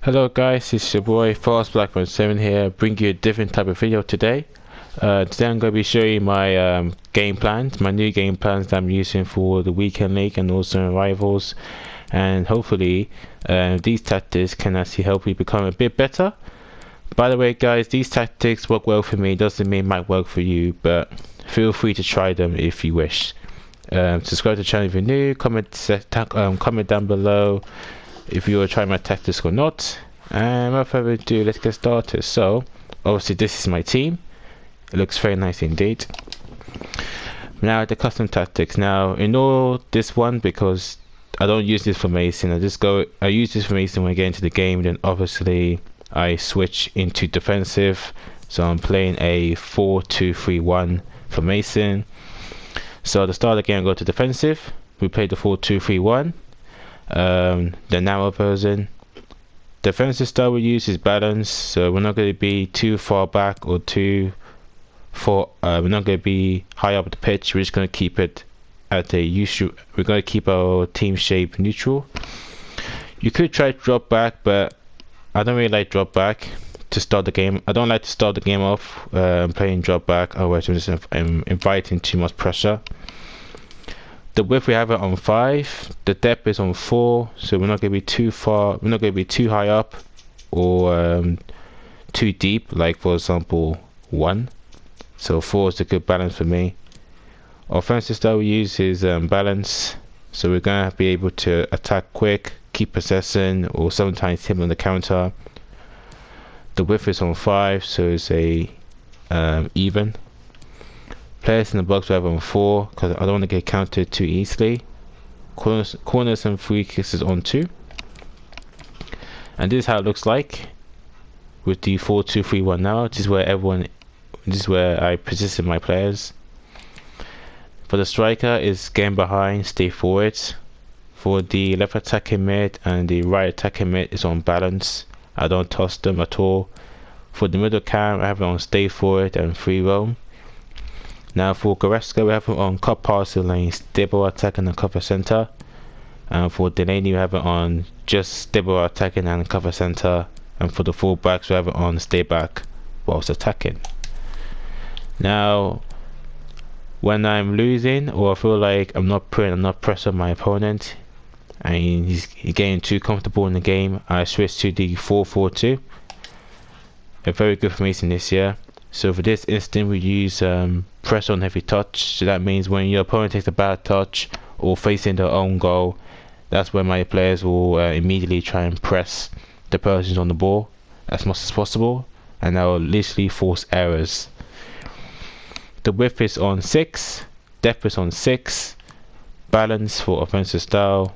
Hello guys, it's your boy Fast Black 7 here, bringing you a different type of video today. Today I'm going to be showing you my game plans, my new game plans that I'm using for the weekend league and also in rivals, and hopefully these tactics can actually help you become a bit better. By the way guys, these tactics work well for me, doesn't mean it might work for you, but feel free to try them if you wish. Subscribe to the channel if you're new, comment down below if you are trying my tactics or not. And without further ado, let's get started. So obviously this is my team. It looks very nice indeed. Now the custom tactics. Now ignore this one because I don't use this formation. I use this formation when I get into the game, then obviously I switch into defensive. So I'm playing a 4-2-3-1 formation. So at the start of the game I go to defensive. We play the 4-2-3-1. The narrow version. Defensive style we use is balance, so we're not going to be too far back or too far. We're not going to be high up the pitch. We're just going to keep it at a usual. We're going to keep our team shape neutral. You could try to drop back, but I don't really like drop back to start the game. I don't like to start the game off playing drop back, otherwise I'm inviting too much pressure. The width we have it on 5, the depth is on 4, so we're not going to be too far, we're not going to be too high up or too deep, like for example 1. So 4 is a good balance for me. Offensive style we use is balance, so we're going to be able to attack quick, keep possession, or sometimes hit on the counter. The width is on 5, so it's a even. Players in the box we have on 4 because I don't want to get counted too easily. Corners and free kicks is on 2. And this is how it looks like with the 4-2-3-1 now. This is where I position my players. For the striker is game behind, stay forward. For the left attacking mid and the right attacking mid is on balance. I don't toss them at all. For the middle cam I have it on stay forward and free roam. Now for Goretzka we have it on cut passing lane, stable attacking and cover center. And for Delaney we have it on just stable attacking and cover center. And for the full backs we have it on stay back whilst attacking. Now when I'm losing or I feel like I'm not putting enough pressure on my opponent and he's getting too comfortable in the game, I switch to the 4-4-2. A very good formation this year. So for this instant we use press on heavy touch, so that means when your opponent takes a bad touch or facing their own goal, that's when my players will immediately try and press the person on the ball as much as possible, and that will literally force errors. The width is on 6, depth is on 6, balance for offensive style.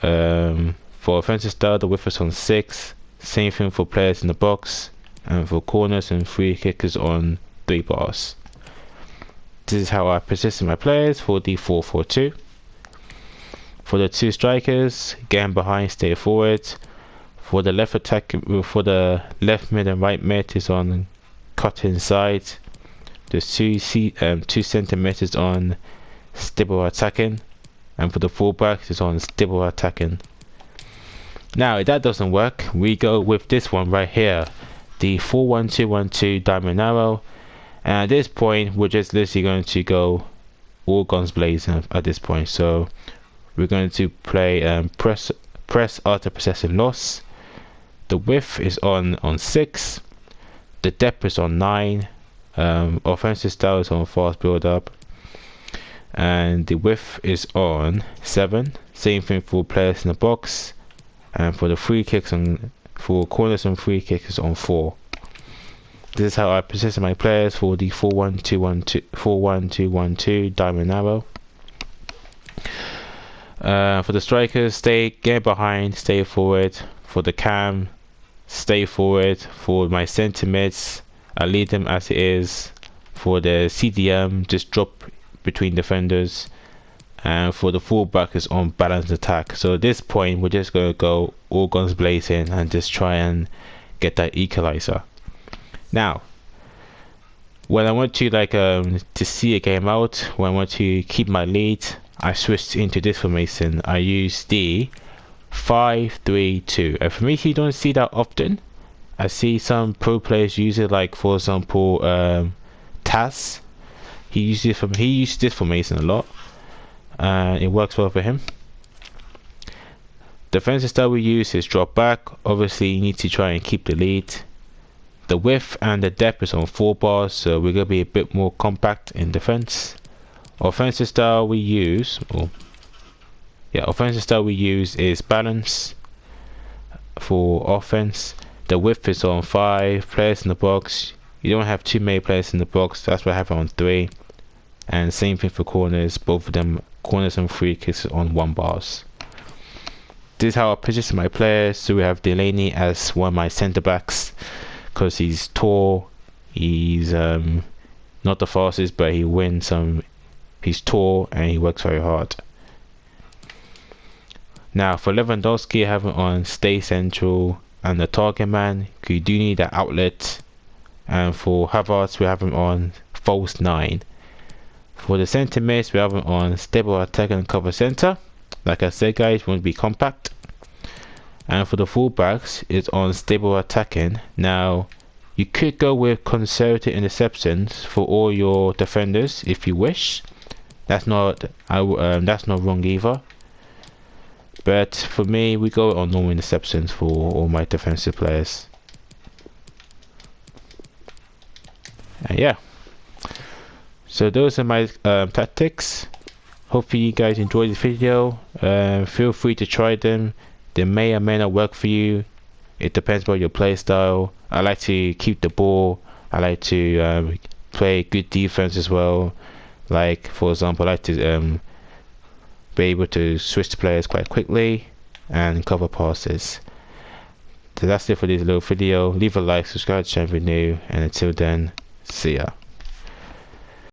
For offensive style the width is on 6, same thing for players in the box. And for corners and free kickers on 3 bars. This is how I position my players for the 4-4-2. For the 2 strikers, game behind, stay forward. For the left attack, for the left mid and right mid is on cut inside. There's 2 centimeters on stable attacking, and for the fullbacks is on stable attacking. Now if that doesn't work, we go with this one right here. The 4-1-2-1-2 diamond arrow, and at this point we're just literally going to go all guns blazing at this point. So we're going to play press after possession loss. The width is on 6, the depth is on 9, offensive style is on fast build up, and the width is on 7. Same thing for players in the box, and for the free kicks and for corners and free kicks on 4. This is how I position my players for the 4-1-2-1-2 diamond arrow. For the strikers, get behind, stay forward. For the cam, stay forward. For my center mids, I leave them as it is. For the CDM, just drop between defenders. And for the fullback is on balanced attack. So at this point we're just going to go all guns blazing and just try and get that equalizer. Now when I want to to see a game out, when I want to keep my lead, I switched into this formation. I use the 5-3-2. And for me, you don't see that often. I see some pro players use it, like for example, Taz. He used this formation a lot, and it works well for him. Defensive style we use is drop back. Obviously, you need to try and keep the lead. The width and the depth is on 4 bars, so we're gonna be a bit more compact in defense. Offensive style we use, is balance for offense. The width is on 5 players in the box. You don't have too many players in the box, that's why I have it on 3. And same thing for corners, both of them, corners and free kicks, on 1 bars. This is how I position my players. So we have Delaney as one of my centre backs, because he's tall, he's not the fastest, but he wins some. He's tall and he works very hard. Now for Lewandowski, I have him on stay central and the target man, because you do need that outlet. And for Havertz, we have him on false 9. For the centre mids, we have him on stable attack and cover centre. Like I said, guys, we want to be compact. And for the fullbacks, it's on stable attacking. Now, you could go with conservative interceptions for all your defenders if you wish. That's not wrong either. But for me, we go on normal interceptions for all my defensive players. And yeah, so those are my tactics. Hopefully you guys enjoyed this video. Feel free to try them. They may or may not work for you. It depends on your play style. I like to keep the ball. I like to play good defense as well. Like for example, I like to be able to switch players quite quickly and cover passes. So that's it for this little video. Leave a like, subscribe to the channel if you're new, and until then, see ya.